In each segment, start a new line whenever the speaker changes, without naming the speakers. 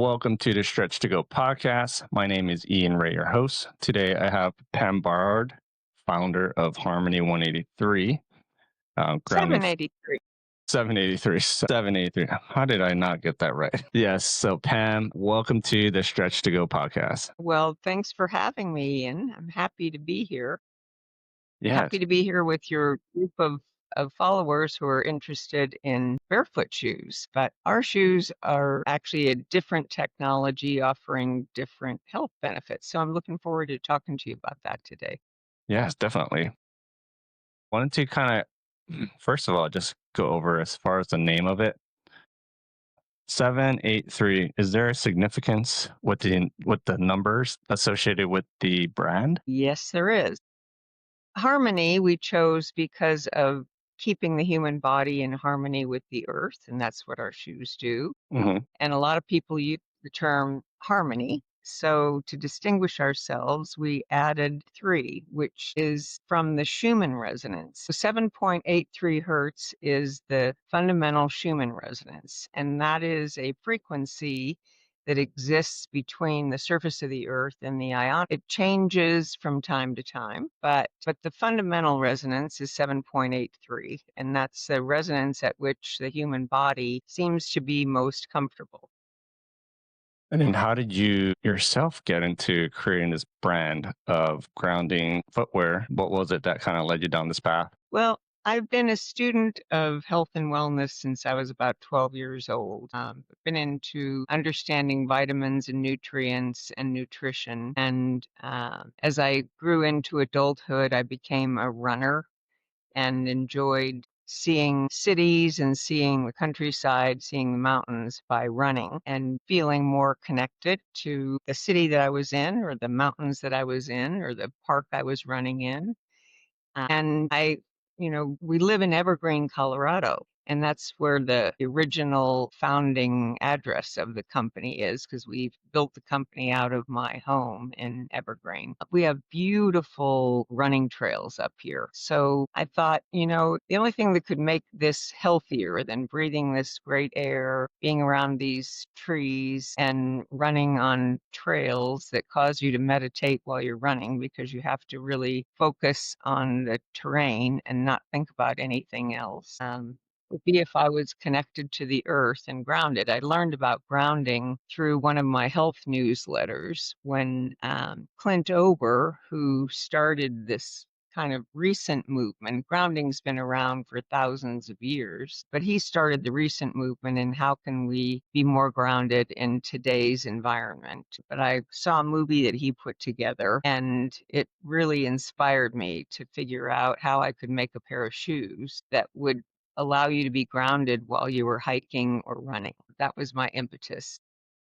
Welcome to the Stretch2Go Podcast. My name is Ian Ray, your host. Today I have Pam Bard, founder of Harmony 183. Grounding
783.
783. How did I not get that right? Yes. So Pam, welcome to the Stretch2Go Podcast.
Well, thanks for having me, Ian. I'm happy to be here.
Yes.
Happy to be here with your group of followers who are interested in barefoot shoes. But our shoes are actually a different technology offering different health benefits. So I'm looking forward to talking to you about that today.
Yes, definitely. Wanted to kind of, first of all, just go over as far as the name of it. 783. Is there a significance with the numbers associated with the brand?
Yes, there is. Harmony we chose because of keeping the human body in harmony with the earth, and that's what our shoes do.
Mm-hmm.
And a lot of people use the term harmony. So to distinguish ourselves, we added 3, which is from the Schumann resonance. So 7.83 hertz is the fundamental Schumann resonance, and that is a frequency that exists between the surface of the earth and the ion. It changes from time to time, but the fundamental resonance is 7.83, and that's the resonance at which the human body seems to be most comfortable.
And then how did you yourself get into creating this brand of grounding footwear? What was it that kind of led you down this path?
Well, I've been a student of health and wellness since I was about 12 years old. I've been into understanding vitamins and nutrients and nutrition. And as I grew into adulthood, I became a runner and enjoyed seeing cities and seeing the countryside, seeing the mountains by running and feeling more connected to the city that I was in or the mountains that I was in or the park I was running in. And we live in Evergreen, Colorado, and that's where the original founding address of the company is, because we've built the company out of my home in Evergreen. We have beautiful running trails up here. So I thought, the only thing that could make this healthier than breathing this great air, being around these trees and running on trails that cause you to meditate while you're running, because you have to really focus on the terrain and not think about anything else, would be if I was connected to the earth and grounded. I learned about grounding through one of my health newsletters when Clint Ober, who started this kind of recent movement. Grounding's been around for thousands of years, but he started the recent movement in how can we be more grounded in today's environment. But I saw a movie that he put together, and it really inspired me to figure out how I could make a pair of shoes that would allow you to be grounded while you were hiking or running. That was my impetus.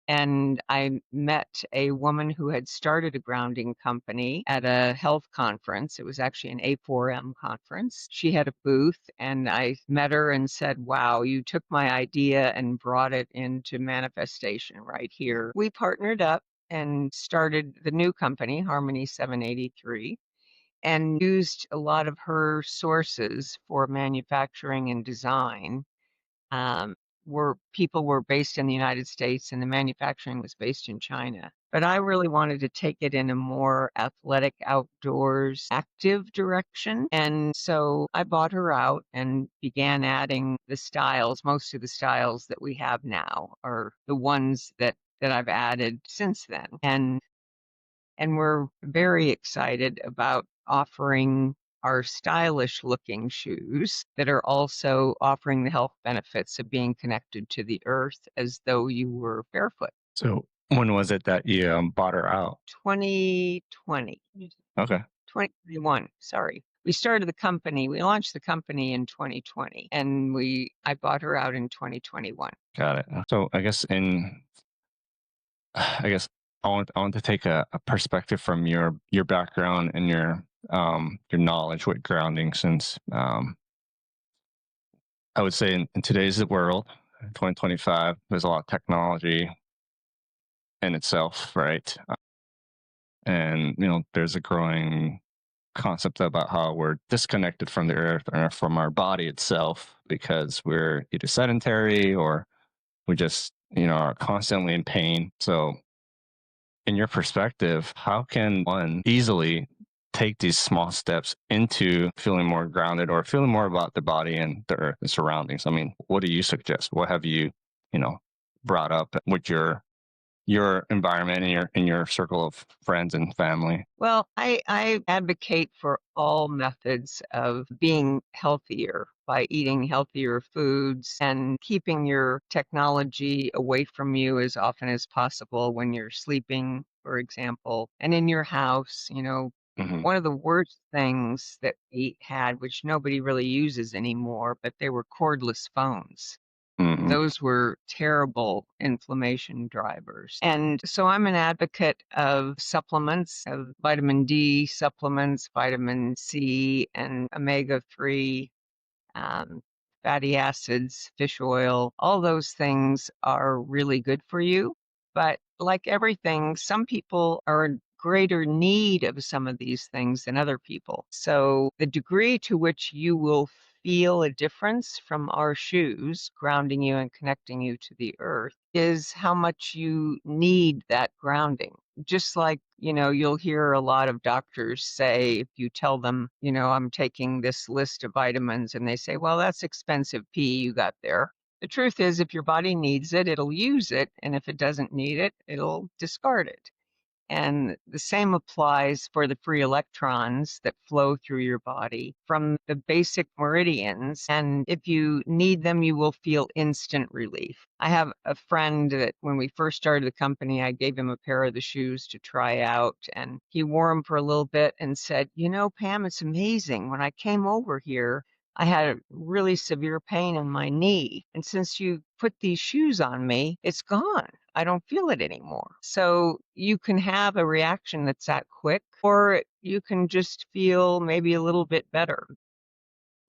And I met a woman who had started a grounding company at a health conference. It was actually an A4M conference. She had a booth, and I met her and said, wow, you took my idea and brought it into manifestation right here. We partnered up and started the new company, Harmony 783, and used a lot of her sources for manufacturing and design. Where people were based in the United States and the manufacturing was based in China. But I really wanted to take it in a more athletic, outdoors, active direction. And so I bought her out and began adding the styles. Most of the styles that we have now are the ones that I've added since then. And we're very excited about offering our stylish looking shoes that are also offering the health benefits of being connected to the earth as though you were barefoot.
So when was it that you bought her out?
2020.
Okay.
2021. Sorry. We started the company. We launched the company in 2020, and I bought her out in 2021.
Got it. So I guess I want to take a perspective from your background and your knowledge with grounding, since I would say in today's world, 2025, there's a lot of technology in itself, right? And there's a growing concept about how we're disconnected from the earth or from our body itself because we're either sedentary or we just are constantly in pain. So, in your perspective, how can one easily take these small steps into feeling more grounded or feeling more about the body and the earth and surroundings? I mean, what do you suggest? What have you know, brought up with your environment and your circle of friends and family?
Well, I advocate for all methods of being healthier by eating healthier foods and keeping your technology away from you as often as possible when you're sleeping, for example, and in your house.
Hmm.
One of the worst things that we had, which nobody really uses anymore, but they were cordless phones.
Hmm.
Those were terrible inflammation drivers. And so I'm an advocate of supplements, of vitamin D supplements, vitamin C, and omega-3 um, fatty acids, fish oil. All those things are really good for you. But like everything, some people are in greater need of some of these things than other people. So the degree to which you will feel a difference from our shoes, grounding you and connecting you to the earth, is how much you need that grounding. Just like, you'll hear a lot of doctors say, if you tell them, I'm taking this list of vitamins, and they say, well, that's expensive pee you got there. The truth is, if your body needs it, it'll use it. And if it doesn't need it, it'll discard it. And the same applies for the free electrons that flow through your body from the basic meridians. And if you need them, you will feel instant relief. I have a friend that when we first started the company, I gave him a pair of the shoes to try out. And he wore them for a little bit and said, Pam, it's amazing. When I came over here, I had a really severe pain in my knee. And since you put these shoes on me, it's gone. I don't feel it anymore. So you can have a reaction that's that quick, or you can just feel maybe a little bit better,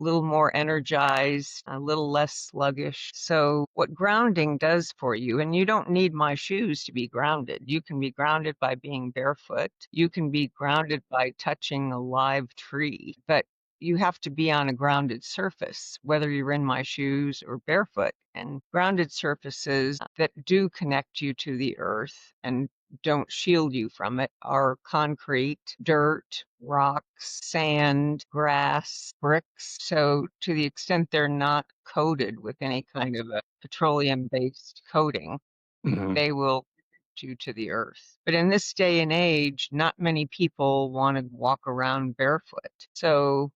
a little more energized, a little less sluggish. So what grounding does for you, and you don't need my shoes to be grounded. You can be grounded by being barefoot. You can be grounded by touching a live tree, but you have to be on a grounded surface, whether you're in my shoes or barefoot. And grounded surfaces that do connect you to the earth and don't shield you from it are concrete, dirt, rocks, sand, grass, bricks. So, to the extent they're not coated with any kind of a petroleum based coating,
Hmm.
they will connect you to the earth. But in this day and age, not many people want to walk around barefoot. So,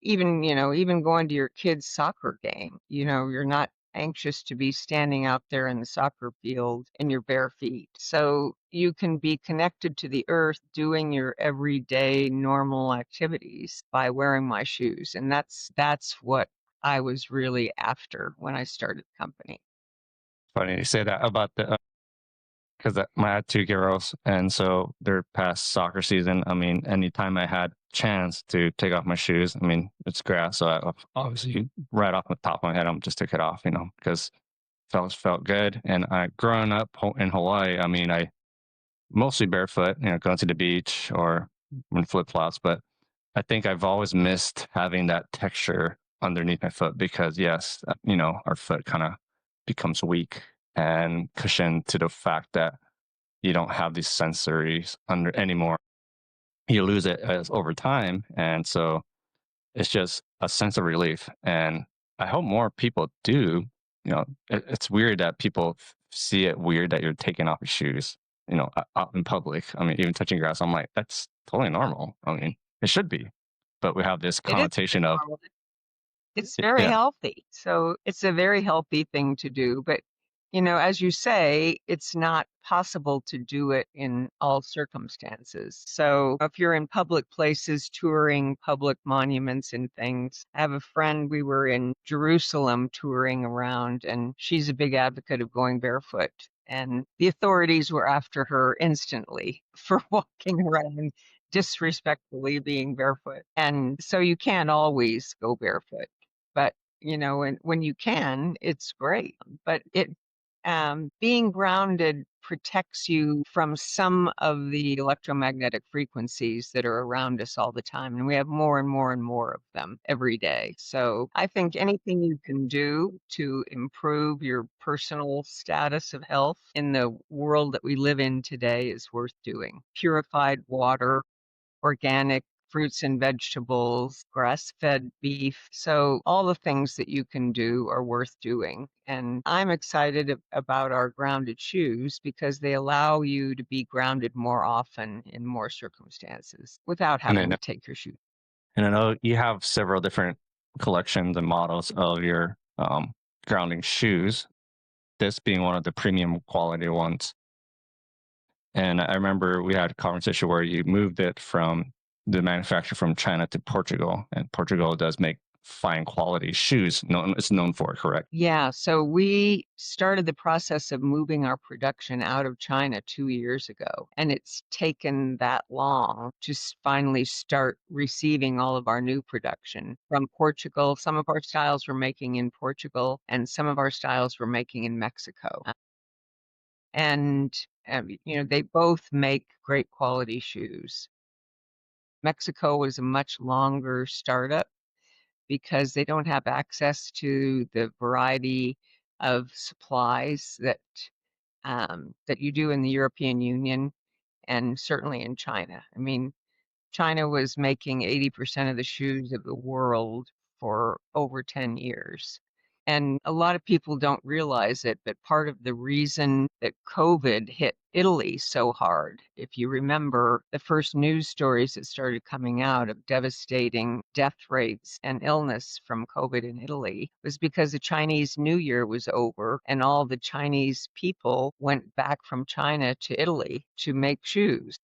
even going to your kid's soccer game, you're not anxious to be standing out there in the soccer field in your bare feet. So you can be connected to the earth doing your everyday normal activities by wearing my shoes. And that's what I was really after when I started the company.
Funny you say that about the because I had two girls, and so their past soccer season. I mean, anytime I had chance to take off my shoes, I mean, it's grass, so I obviously right off the top of my head, I just took it off, because felt good. And I growing up in Hawaii, I mean, I mostly barefoot, going to the beach or in flip flops, but I think I've always missed having that texture underneath my foot because yes, our foot kind of becomes weak and cushioned to the fact that you don't have these sensories under anymore. You lose it as over time, and so it's just a sense of relief. And I hope more people do. It's weird that people see it weird that you're taking off your shoes. Out in public. I mean, even touching grass. I'm like, that's totally normal. I mean, it should be, but we have this
It is
connotation of
normal. It's very
yeah.
healthy. So it's a very healthy thing to do. But, as you say, it's not possible to do it in all circumstances. So if you're in public places, touring public monuments and things, I have a friend, we were in Jerusalem touring around, and she's a big advocate of going barefoot. And the authorities were after her instantly for walking around disrespectfully being barefoot. And so you can't always go barefoot. But, when you can, it's great. But being grounded protects you from some of the electromagnetic frequencies that are around us all the time. And we have more and more and more of them every day. So I think anything you can do to improve your personal status of health in the world that we live in today is worth doing. Purified water, organic fruits and vegetables, grass-fed beef. So all the things that you can do are worth doing. And I'm excited about our grounded shoes because they allow you to be grounded more often in more circumstances without
And
having
then
to take your shoes.
and I know you have several different collections and models of your grounding shoes. This being one of the premium quality ones. And I remember we had a conversation where you moved it from the manufacturer from China to Portugal, and Portugal does make fine quality shoes. It's known for, correct?
Yeah, so we started the process of moving our production out of China 2 years ago, and it's taken that long to finally start receiving all of our new production from Portugal. Some of our styles we're making in Portugal, and some of our styles we're making in Mexico. And they both make great quality shoes. Mexico was a much longer startup because they don't have access to the variety of supplies that you do in the European Union and certainly in China. I mean, China was making 80% of the shoes of the world for over 10 years. And a lot of people don't realize it, but part of the reason that COVID hit Italy so hard, if you remember the first news stories that started coming out of devastating death rates and illness from COVID in Italy, was because the Chinese New Year was over and all the Chinese people went back from China to Italy to make shoes.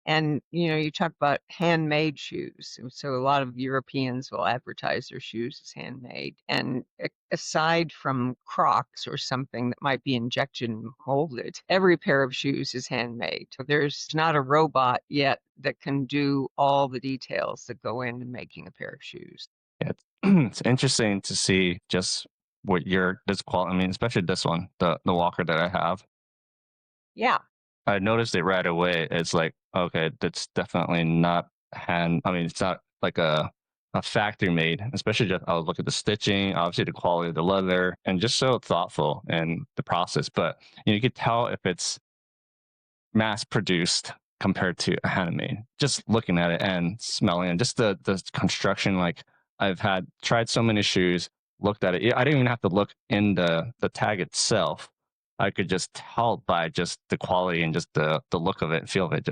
And, you talk about handmade shoes. So a lot of Europeans will advertise their shoes as handmade. And aside from Crocs or something that might be injection molded, every pair of shoes is handmade. So there's not a robot yet that can do all the details that go into making a pair of shoes.
Yeah, it's interesting to see just what this quality. I mean, especially this one, the Walker that I have.
Yeah.
I noticed it right away. It's like, okay, that's definitely not hand. I mean, it's not like a factory made. Especially just I'll look at the stitching, obviously the quality of the leather, and just so thoughtful in the process. But you could tell if it's mass produced compared to a handmade. Just looking at it and smelling it, just the construction. Like I've had tried so many shoes, looked at it. I didn't even have to look in the tag itself. I could just tell by just the quality and just the look of it and feel of it.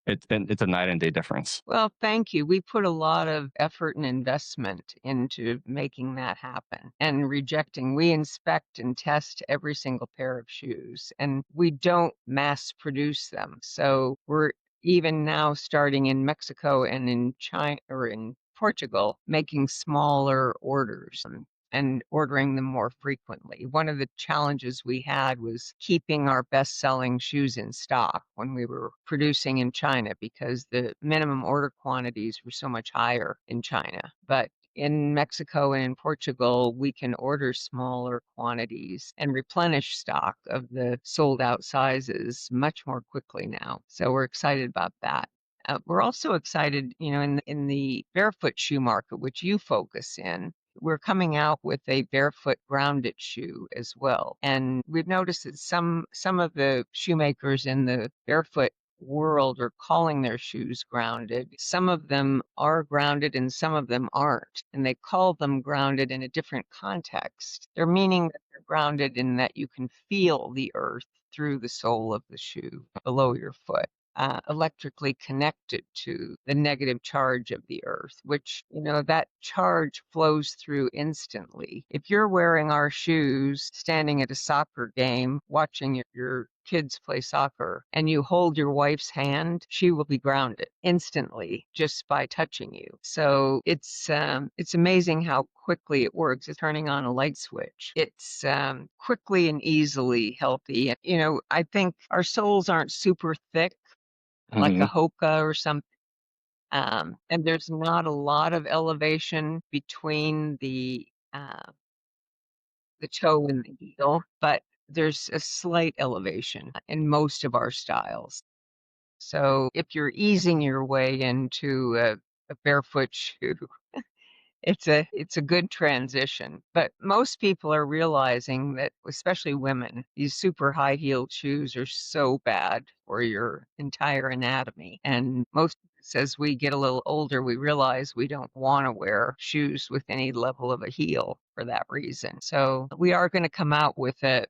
It's a night and day difference.
Well, thank you. We put a lot of effort and investment into making that happen and rejecting. We inspect and test every single pair of shoes, and we don't mass produce them. So we're even now starting in Mexico and in China or in Portugal, making smaller orders and ordering them more frequently. One of the challenges we had was keeping our best-selling shoes in stock when we were producing in China because the minimum order quantities were so much higher in China. But in Mexico and in Portugal, we can order smaller quantities and replenish stock of the sold out sizes much more quickly now. So we're excited about that. We're also excited, in the barefoot shoe market, which you focus in. We're coming out with a barefoot grounded shoe as well. And we've noticed that some of the shoemakers in the barefoot world are calling their shoes grounded. Some of them are grounded and some of them aren't. And they call them grounded in a different context. They're meaning that they're grounded in that you can feel the earth through the sole of the shoe below your foot. Electrically connected to the negative charge of the earth, which, that charge flows through instantly. If you're wearing our shoes, standing at a soccer game, watching your kids play soccer, and you hold your wife's hand, she will be grounded instantly just by touching you. So it's amazing how quickly it works. It's turning on a light switch. It's quickly and easily healthy. I think our soles aren't super thick like a
Mhm.
Hoka or something. And there's not a lot of elevation between the toe and the heel, but there's a slight elevation in most of our styles. So if you're easing your way into a barefoot shoe, it's a good transition. But most people are realizing that, especially women, these super high heeled shoes are so bad for your entire anatomy. And most of us, as we get a little older, we realize we don't want to wear shoes with any level of a heel for that reason. So we are going to come out with a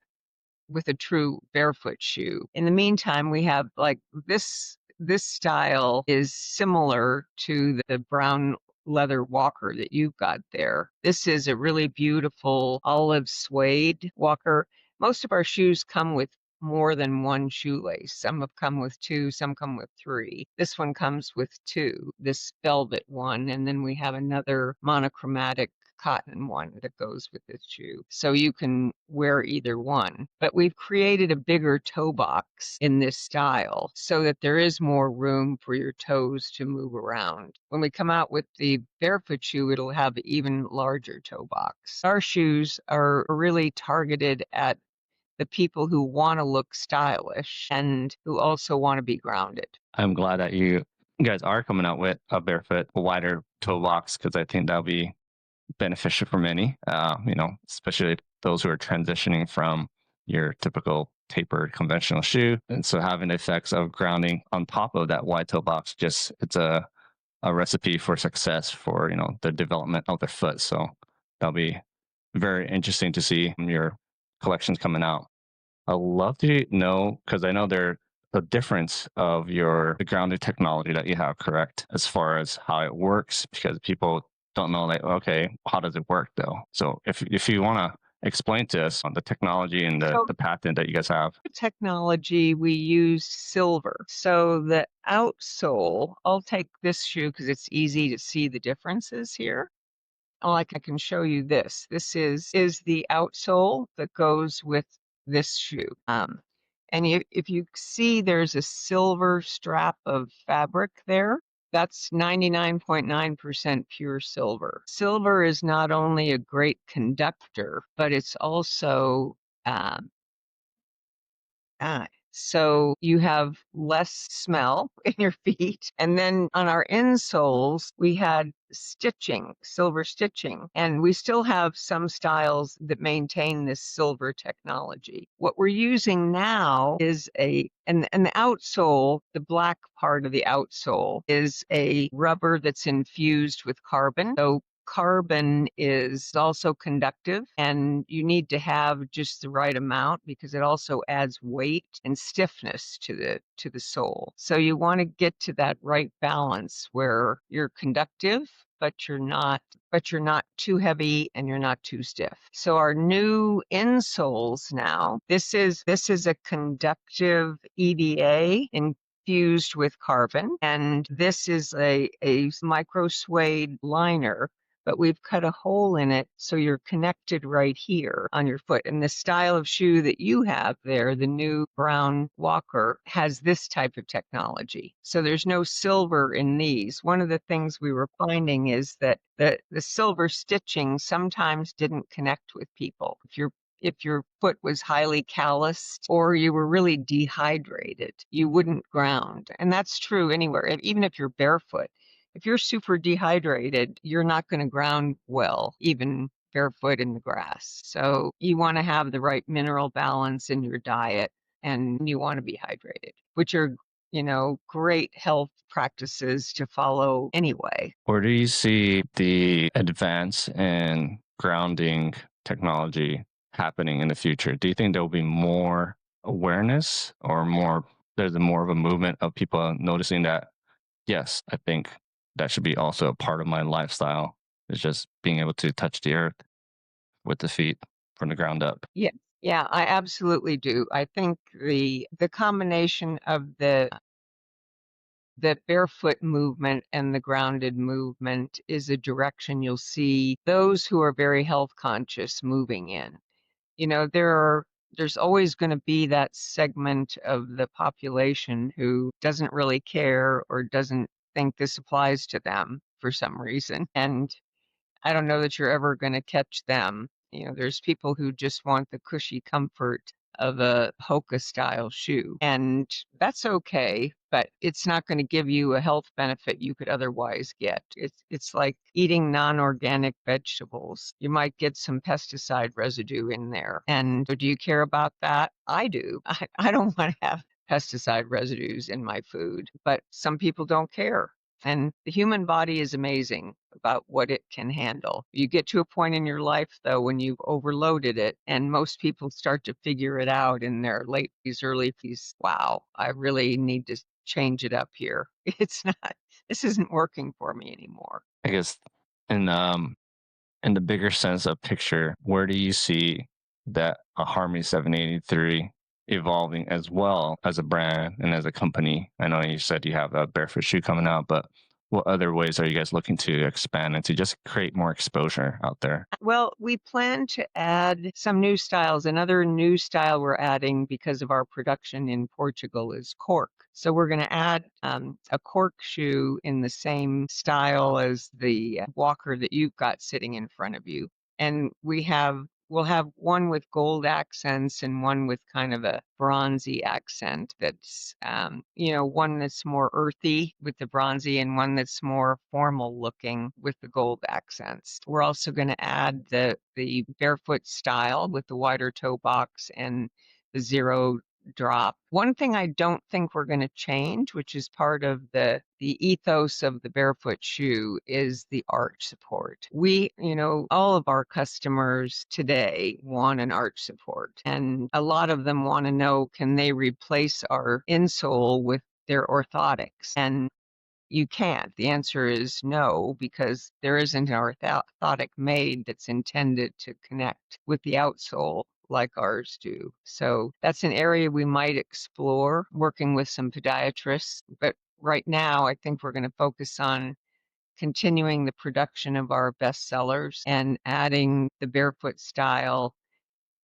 true barefoot shoe. In the meantime, we have like this style is similar to the brown leather walker that you've got there. This is a really beautiful olive suede walker. Most of our shoes come with more than one shoelace. Some have come with two, some come with three. This one comes with two, this velvet one, and then we have another monochromatic cotton one that goes with this shoe. So you can wear either one. But we've created a bigger toe box in this style so that there is more room for your toes to move around. When we come out with the barefoot shoe, it'll have an even larger toe box. Our shoes are really targeted at the people who want to look stylish and who also want to be grounded.
I'm glad that you guys are coming out with a barefoot, wider toe box, because I think that'll be beneficial for many, especially those who are transitioning from your typical tapered conventional shoe. And so having the effects of grounding on top of that wide toe box, just it's a recipe for success for, the development of their foot. So that'll be very interesting to see your collections coming out. I'd love to know, because I know the difference of the grounded technology that you have, correct? As far as how it works, because people don't know, like, okay, how does it work though? So if you want to explain to us on the technology and
So
the patent that you guys have.
technology, we use silver. So the outsole, I'll take this shoe because it's easy to see the differences here. Like I can show you this. This is the outsole that goes with this shoe. And if you see there's a silver strap of fabric there, that's 99.9% pure silver. Silver is not only a great conductor, but it's also um, so you have less smell in your feet. And then on our insoles, we had stitching, silver stitching, and we still have some styles that maintain this silver technology. What we're using now is and the outsole, the black part of the outsole is a rubber that's infused with carbon. So carbon is also conductive, and you need to have just the right amount because it also adds weight and stiffness to the sole. So you want to get to that right balance where you're conductive but you're not too heavy and you're not too stiff. So our new insoles now, this is a conductive EVA infused with carbon, and this is a micro suede liner, but we've cut a hole in it so you're connected right here on your foot. And the style of shoe that you have there, the new brown walker, has this type of technology. So there's no silver in these. One of the things we were finding is that the silver stitching sometimes didn't connect with people. If your foot was highly calloused or you were really dehydrated, you wouldn't ground. And that's true anywhere, even if you're barefoot. If you're super dehydrated, you're not going to ground well, even barefoot in the grass. So you want to have the right mineral balance in your diet, and you want to be hydrated, which are, great health practices to follow anyway.
Where do you see the advance in grounding technology happening in the future? Do you think there will be more awareness or there's more of a movement of people noticing that, yes, I think that should be also a part of my lifestyle, is just being able to touch the earth with the feet from the ground up?
Yeah. Yeah, I absolutely do. I think the combination of the barefoot movement and the grounded movement is a direction you'll see those who are very health conscious moving in. There's always going to be that segment of the population who doesn't really care or doesn't think this applies to them for some reason. And I don't know that you're ever going to catch them. There's people who just want the cushy comfort of a Hoka style shoe. And that's okay, but it's not going to give you a health benefit you could otherwise get. It's like eating non-organic vegetables. You might get some pesticide residue in there. And so do you care about that? I do. I don't want to have pesticide residues in my food, but some people don't care. And the human body is amazing about what it can handle. You get to a point in your life, though, when you've overloaded it, and most people start to figure it out in their late 50s, early 50s. Wow, I really need to change it up here. It's not, this isn't working for me anymore.
I guess in in the bigger sense of picture, where do you see that a Harmony 783 evolving as well as a brand and as a company? I know you said you have a barefoot shoe coming out, but what other ways are you guys looking to expand and to just create more exposure out there?
Well, we plan to add some new styles. Another new style we're adding because of our production in Portugal is cork. So we're going to add a cork shoe in the same style as the walker that you've got sitting in front of you. And we'll have one with gold accents and one with kind of a bronzy accent that's one that's more earthy with the bronzy and one that's more formal looking with the gold accents. We're also going to add the barefoot style with the wider toe box and the zero drop. One thing I don't think we're going to change, which is part of the ethos of the barefoot shoe, is the arch support. All of our customers today want an arch support, and a lot of them want to know, can they replace our insole with their orthotics? And you can't. The answer is no, because there isn't an orthotic made that's intended to connect with the outsole like ours do. So that's an area we might explore working with some podiatrists. But right now, I think we're going to focus on continuing the production of our best sellers and adding the barefoot style,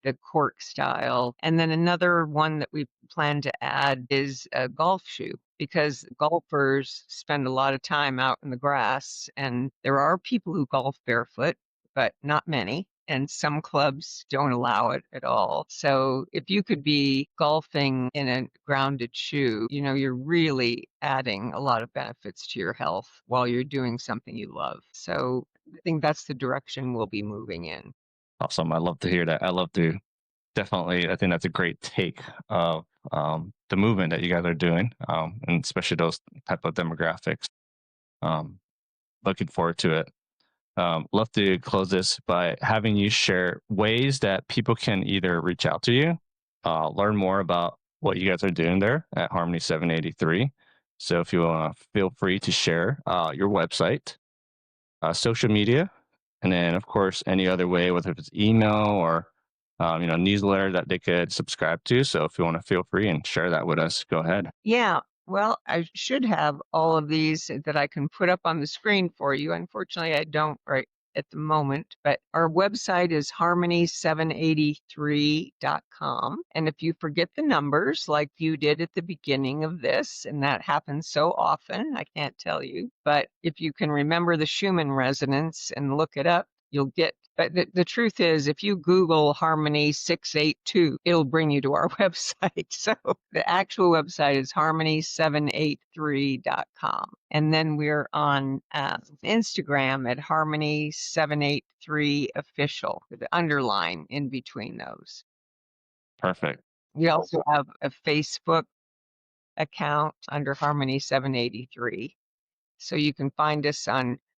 the cork style. And then another one that we plan to add is a golf shoe, because golfers spend a lot of time out in the grass, and there are people who golf barefoot, but not many. And some clubs don't allow it at all. So if you could be golfing in a grounded shoe, you're really adding a lot of benefits to your health while you're doing something you love. So I think that's the direction we'll be moving in.
Awesome. I love to hear that. I love to definitely, I think that's a great take of the movement that you guys are doing, and especially those type of demographics. Um, Looking forward to it. Love to close this by having you share ways that people can either reach out to you, learn more about what you guys are doing there at Harmony 783. So if you want to, feel free to share your website, social media, and then of course any other way, whether it's email or newsletter that they could subscribe to. So if you want to, feel free and share that with us, go ahead.
Yeah, well, I should have all of these that I can put up on the screen for you. Unfortunately, I don't right at the moment, but our website is harmony783.com. And if you forget the numbers like you did at the beginning of this, and that happens so often, I can't tell you, but if you can remember the Schumann resonance and look it up, you'll get. But the truth is, if you Google Harmony 682, it'll bring you to our website. So the actual website is harmony783.com. And then we're on Instagram at Harmony783official, with the underline in between those.
Perfect.
We also have a Facebook account under Harmony783. So you can find us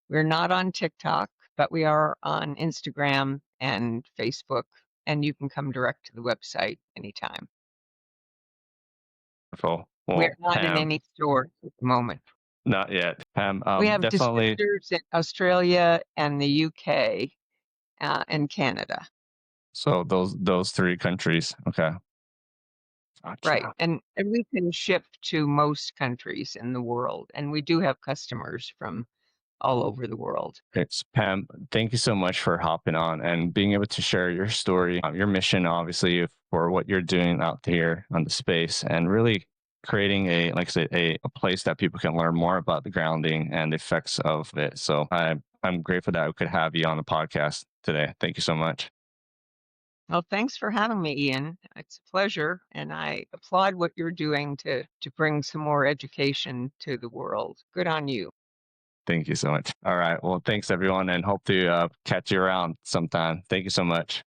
we're not on TikTok, but we are on Instagram and Facebook, and you can come direct to the website anytime.
Wonderful.
We're
Well,
not in
Pam,
any stores at the moment.
not yet. Pam,
We have
definitely.
distributors in Australia and the UK and Canada.
So those three countries. Okay.
Right.
Gotcha.
And we can ship to most countries in the world. And we do have customers from all over the world.
It's Pam. Thank you so much for hopping on and being able to share your story, your mission, obviously, for what you're doing out here on the space, and really creating like I said, a place that people can learn more about the grounding and the effects of it. So I'm grateful that I could have you on the podcast today. Thank you so much.
Well, thanks for having me, Ian. It's a pleasure, and I applaud what you're doing to bring some more education to the world. Good on you.
Thank you so much. All right. Well, thanks everyone, and hope to catch you around sometime. Thank you so much.